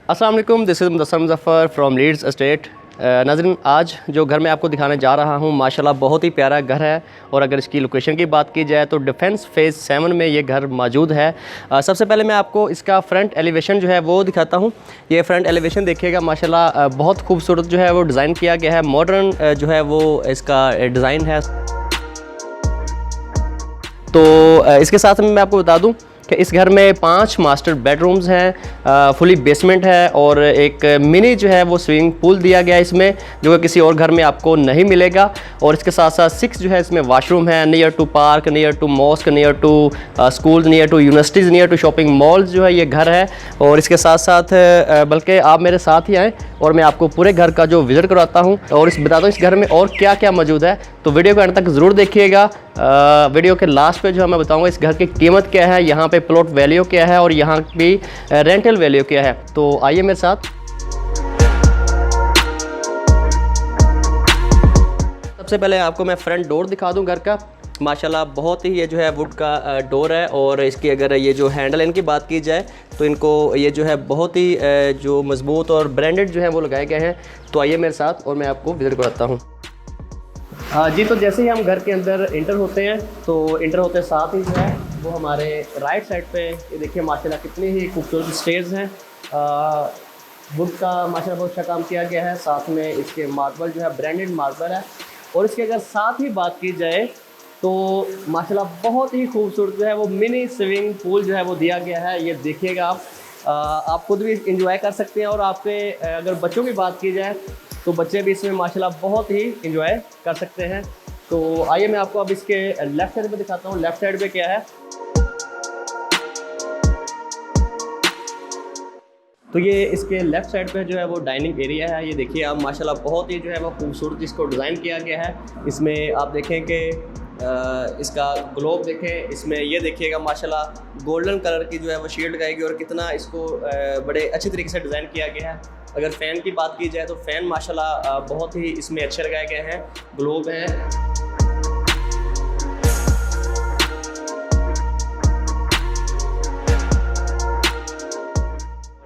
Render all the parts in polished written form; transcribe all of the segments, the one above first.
अस्सलाम वालेकुम, this is Mudassar Muzaffar from Leeds estate. नाज़रीन, आज जो घर मैं आपको दिखाने जा रहा हूँ माशाल्लाह बहुत ही प्यारा घर है। और अगर इसकी लोकेशन की बात की जाए तो डिफेंस फेज़ 7 में ये घर मौजूद है। सबसे पहले मैं आपको इसका फ्रंट एलिवेशन जो है वो दिखाता हूँ। ये फ्रंट एलिवेशन देखिएगा, माशाल्लाह बहुत खूबसूरत जो है वो डिज़ाइन किया गया है। मॉडर्न जो है वो इसका डिज़ाइन है। तो इसके साथ में मैं आपको बता दूं कि इस घर में 5 मास्टर बेडरूम्स हैं, फुली बेसमेंट है और एक मिनी जो है वो स्विमिंग पूल दिया गया है इसमें, जो कि किसी और घर में आपको नहीं मिलेगा। और इसके साथ साथ 6 जो है इसमें वाशरूम है, near to park, near to mosque, near to school, near to universities, near to shopping malls जो है ये घर है। और इसके साथ साथ बल्कि आप मेरे साथ ही आएँ और मैं आपको पूरे घर का जो विज़िट करवाता हूँ और बताता हूँ इस घर में और क्या क्या मौजूद है। तो वीडियो को अंत तक ज़रूर देखिएगा। वीडियो के लास्ट पे जो है मैं बताऊंगा इस घर की कीमत क्या है, यहाँ पे प्लॉट वैल्यू क्या है और यहाँ की रेंटल वैल्यू क्या है। तो आइए मेरे साथ। सबसे पहले आपको मैं फ्रंट डोर दिखा दूं घर का। माशाल्लाह बहुत ही ये जो है वुड का डोर है और इसकी अगर ये जो हैंडल इनकी बात की जाए तो इनको ये जो है बहुत ही जो मजबूत और ब्रांडेड जो है वो लगाए गए हैं। तो आइए मेरे साथ और मैं आपको विजिट कराता हूँ। जी, तो जैसे ही हम घर के अंदर इंटर होते हैं तो इंटर होते साथ ही जो है वो हमारे राइट साइड पे ये देखिए माशाल्लाह कितनी ही खूबसूरत स्टेयर्स हैं। वुड का माशाल्लाह बहुत अच्छा काम किया गया है। साथ में इसके मार्बल जो है ब्रांडेड मार्बल है। और इसके अगर साथ ही बात की जाए तो माशाल्लाह बहुत ही खूबसूरत जो है वो मिनी स्विमिंग पूल जो है वो दिया गया है। ये देखिएगा आप खुद भी इंजॉय कर सकते हैं। और आपके अगर बच्चों की बात की जाए तो बच्चे भी इसमें माशाल्लाह बहुत ही इंजॉय कर सकते हैं। तो आइए मैं आपको अब इसके लेफ़्ट साइड पे दिखाता हूँ। लेफ़्ट साइड पे क्या है, तो ये इसके लेफ़्ट साइड पे जो है वो डाइनिंग एरिया है। ये देखिए आप माशाल्लाह बहुत ही जो है वो खूबसूरत इसको डिज़ाइन किया गया है। इसमें आप देखें कि इसका ग्लोब देखें, इसमें ये देखिएगा माशाल्लाह गोल्डन कलर की जो है वो शील्ड लगाएगी और कितना इसको बड़े अच्छे तरीके से डिज़ाइन किया गया है। अगर फ़ैन की बात की जाए तो फ़ैन माशाल्लाह बहुत ही इसमें अच्छे लगाए गए हैं, ग्लोब हैं।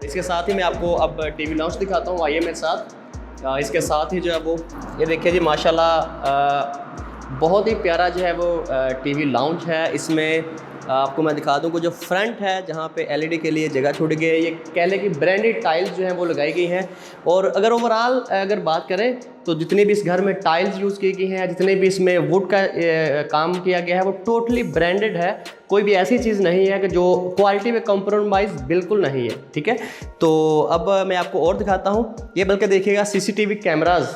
इसके साथ ही मैं आपको अब टीवी लाउंज दिखाता हूँ। आइए मेरे साथ। इसके साथ ही जो है वो ये देखिए जी माशाल्लाह बहुत ही प्यारा जो है वो टीवी लाउंज है। इसमें आपको मैं दिखा दूँ कि जो फ्रंट है जहाँ पे एलईडी के लिए जगह छूट गई है, ये कह लें कि ब्रांडेड टाइल्स जो हैं वो लगाई गई हैं। और अगर ओवरऑल अगर बात करें तो जितनी भी इस घर में टाइल्स यूज़ की गई हैं, जितने भी इसमें वुड का काम किया गया है वो टोटली ब्रांडेड है। कोई भी ऐसी चीज़ नहीं है कि जो क्वालिटी में कॉम्प्रोमाइज़ बिल्कुल नहीं है, ठीक है। तो अब मैं आपको और दिखाता हूँ। ये बल्कि देखिएगा सीसीटीवी कैमराज़,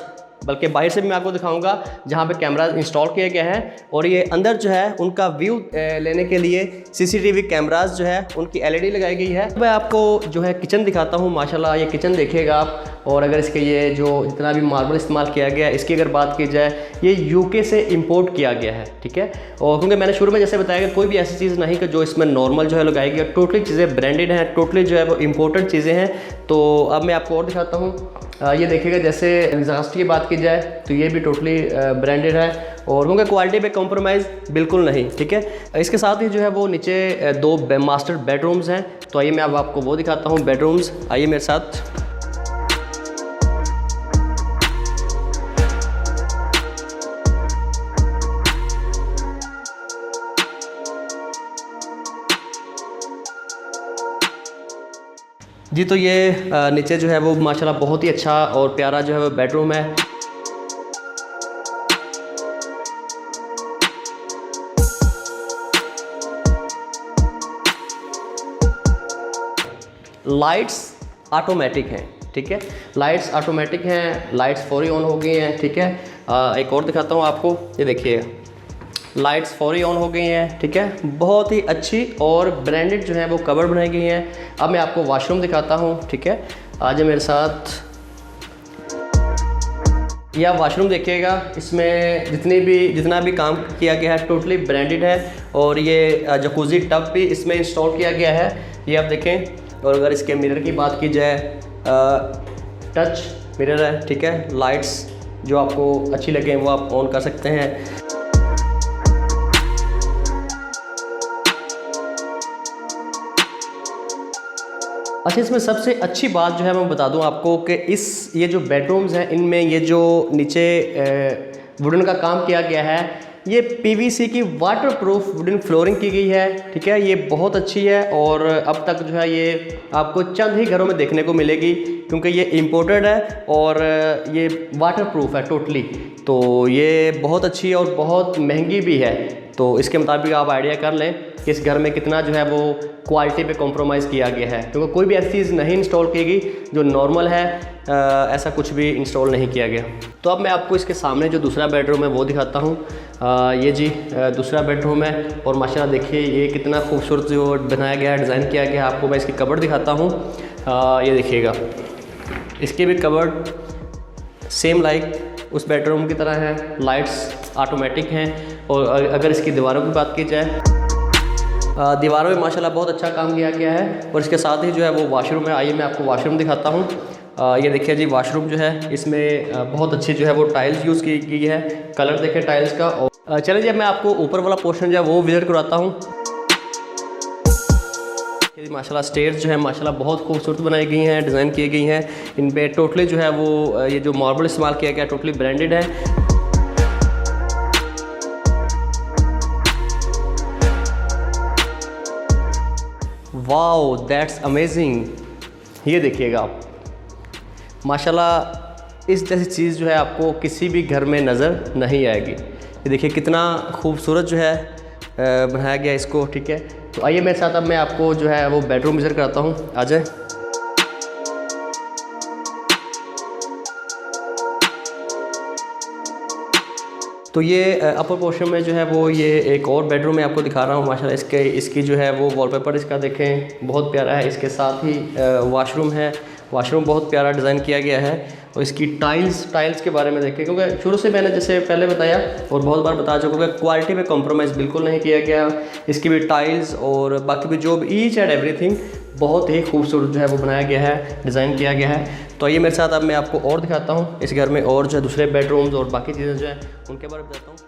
बल्कि बाहर से भी मैं आपको दिखाऊंगा जहाँ पे कैमरा इंस्टॉल किए गए हैं। और ये अंदर जो है उनका व्यू लेने के लिए सीसीटीवी कैमरास जो है उनकी एलईडी लगाई गई है। मैं आपको जो है किचन दिखाता हूँ। माशाल्लाह ये किचन देखिएगा आप। और अगर इसके ये जो जितना भी मार्बल इस्तेमाल किया गया है इसकी अगर बात की जाए ये यूके से इंपोर्ट किया गया है, ठीक है। और क्योंकि मैंने शुरू में जैसे बताया कि कोई भी ऐसी चीज़ नहीं कि जो इसमें नॉर्मल जो है लगाई गई है, टोटली चीज़ें ब्रांडेड हैं, टोटली जो है वो इम्पोर्टेड चीज़ें हैं। तो अब मैं आपको और दिखाता हूँ। ये देखिएगा जैसे एग्जॉस्ट की बात की जाए तो ये भी टोटली ब्रांडेड है और क्योंकि क्वालिटी पे कॉम्प्रोमाइज़ बिल्कुल नहीं, ठीक है। इसके साथ ही जो है वो नीचे 2 मास्टर बेडरूम्स हैं। तो आइए मैं अब आपको वो दिखाता हूँ बेडरूम्स। आइए मेरे साथ। जी, तो ये नीचे जो है वो माशाल्लाह बहुत ही अच्छा और प्यारा जो है वो बेडरूम है। लाइट्स ऑटोमेटिक हैं, ठीक है। लाइट्स ऑटोमेटिक हैं, लाइट्स फौरी ऑन हो गई हैं, ठीक है। एक और दिखाता हूँ आपको। ये देखिए लाइट्स फौरी ऑन हो गई हैं, ठीक है। बहुत ही अच्छी और ब्रांडेड जो है वो कवर बनाई गई हैं। अब मैं आपको वॉशरूम दिखाता हूँ, ठीक है। आज मेरे साथ यह वॉशरूम देखिएगा। इसमें जितना भी काम किया गया है टोटली ब्रांडेड है। और ये जकूज़ी टब भी इसमें इंस्टॉल किया गया है, ये आप देखें। और अगर इसके मिरर की बात की जाए टच मिरर है, ठीक है। लाइट्स जो आपको अच्छी लगे वो आप ऑन कर सकते हैं। अच्छा, इसमें सबसे अच्छी बात जो है मैं बता दूं आपको कि ये जो बेडरूम्स हैं इनमें ये जो नीचे वुडन का काम किया गया है, ये पीवीसी की वाटरप्रूफ वुडन फ्लोरिंग की गई है। ठीक है, ये बहुत अच्छी है और अब तक जो है ये आपको चंद ही घरों में देखने को मिलेगी क्योंकि ये इम्पोर्टेड है और ये वाटरप्रूफ है टोटली। तो ये बहुत अच्छी है और बहुत महंगी भी है। तो इसके मुताबिक आप आइडिया कर लें कि इस घर में कितना जो है वो क्वालिटी पे कॉम्प्रोमाइज़ किया गया है, क्योंकि कोई भी ऐसी चीज़ नहीं इंस्टॉल की गई जो नॉर्मल है, ऐसा कुछ भी इंस्टॉल नहीं किया गया। तो अब मैं आपको इसके सामने जो दूसरा बेडरूम है वो दिखाता हूँ। ये जी दूसरा बेडरूम है और माशाल्लाह देखिए ये कितना खूबसूरत जो बनाया गया है, डिज़ाइन किया गया है। आपको मैं इसकी कबर्ड दिखाता हूँ। ये देखिएगा, इसके भी कबर्ड सेम लाइक उस बेडरूम की तरह है, लाइट्स ऑटोमेटिक हैं। और अगर इसकी दीवारों की बात की जाए, दीवारों में माशाल्लाह बहुत अच्छा काम किया गया है। और इसके साथ ही जो है वो वॉशरूम है। आइए मैं आपको वॉशरूम दिखाता हूँ। ये देखिए जी वॉशरूम जो है इसमें बहुत अच्छी जो है वो टाइल्स यूज़ की गई है। कलर देखें टाइल्स का। और चलिए जी मैं आपको ऊपर वाला पोर्शन जो है वो विजिट करवाता हूँ। माशाल्लाह स्टेयर्स जो है माशाल्लाह बहुत खूबसूरत बनाई गई हैं, डिज़ाइन की गई हैं। इन पे टोटली जो है वो ये जो मार्बल इस्तेमाल किया गया टोटली ब्रांडेड है। Wow that's amazing. ये देखिएगा आप, माशाल्लाह इस जैसी चीज़ जो है आपको किसी भी घर में नज़र नहीं आएगी। ये देखिए कितना खूबसूरत जो है बनाया गया इसको। ठीक है, तो आइए मेरे साथ अब मैं आपको जो है वो बेडरूम विजिट कराता हूँ। आ जाए। तो ये अपर पोर्शन में जो है वो ये एक और बेडरूम मैं आपको दिखा रहा हूँ। माशाल्लाह इसकी जो है वो वॉलपेपर इसका देखें बहुत प्यारा है। इसके साथ ही वॉशरूम है, वॉशरूम बहुत प्यारा डिज़ाइन किया गया है। और इसकी टाइल्स के बारे में देखें, क्योंकि शुरू से मैंने जैसे पहले बताया और बहुत बार बता चुका कि क्वालिटी में कॉम्प्रोमाइज़ बिल्कुल नहीं किया गया। इसकी भी टाइल्स और बाकी भी जो भी ईच एंड एवरीथिंग बहुत ही खूबसूरत जो है वो बनाया गया है, डिज़ाइन किया गया है। तो आइए मेरे साथ अब मैं आपको और दिखाता हूँ इस घर में और जो है दूसरे बेडरूम्स और बाकी चीज़ें जो है उनके बारे में बताता हूँ।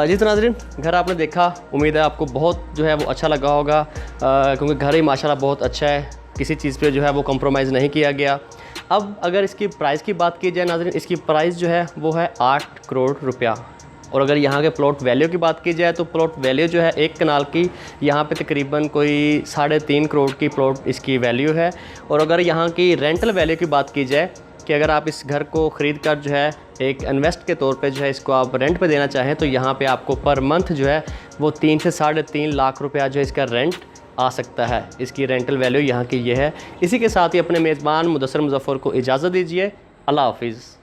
जी तो नाज़रीन, घर आपने देखा, उम्मीद है आपको बहुत जो है वो अच्छा लगा होगा, क्योंकि घर ही माशाल्लाह बहुत अच्छा है, किसी चीज़ पे जो है वो कॉम्प्रोमाइज़ नहीं किया गया। अब अगर इसकी प्राइस की बात की जाए नाज़रीन, इसकी प्राइस जो है वो है 8 करोड़ रुपया। और अगर यहाँ के प्लॉट वैल्यू की बात की जाए तो प्लॉट वैल्यू जो है एक कनाल की यहाँ पे तकरीबन कोई 3.5 करोड़ की प्लॉट इसकी वैल्यू है। और अगर यहाँ की रेंटल वैल्यू की बात की जाए कि अगर आप इस घर को ख़रीद कर जो है एक इन्वेस्ट के तौर पे जो है इसको आप रेंट पे देना चाहें तो यहाँ पे आपको पर मंथ जो है वो 3 से 3.5 लाख रुपया जो है इसका रेंट आ सकता है। इसकी रेंटल वैल्यू यहाँ की ये है। इसी के साथ ही अपने मेज़बान मुदस्सर मुज़फ़्फ़र को इजाज़त दीजिए। अल्लाह हाफ़िज़।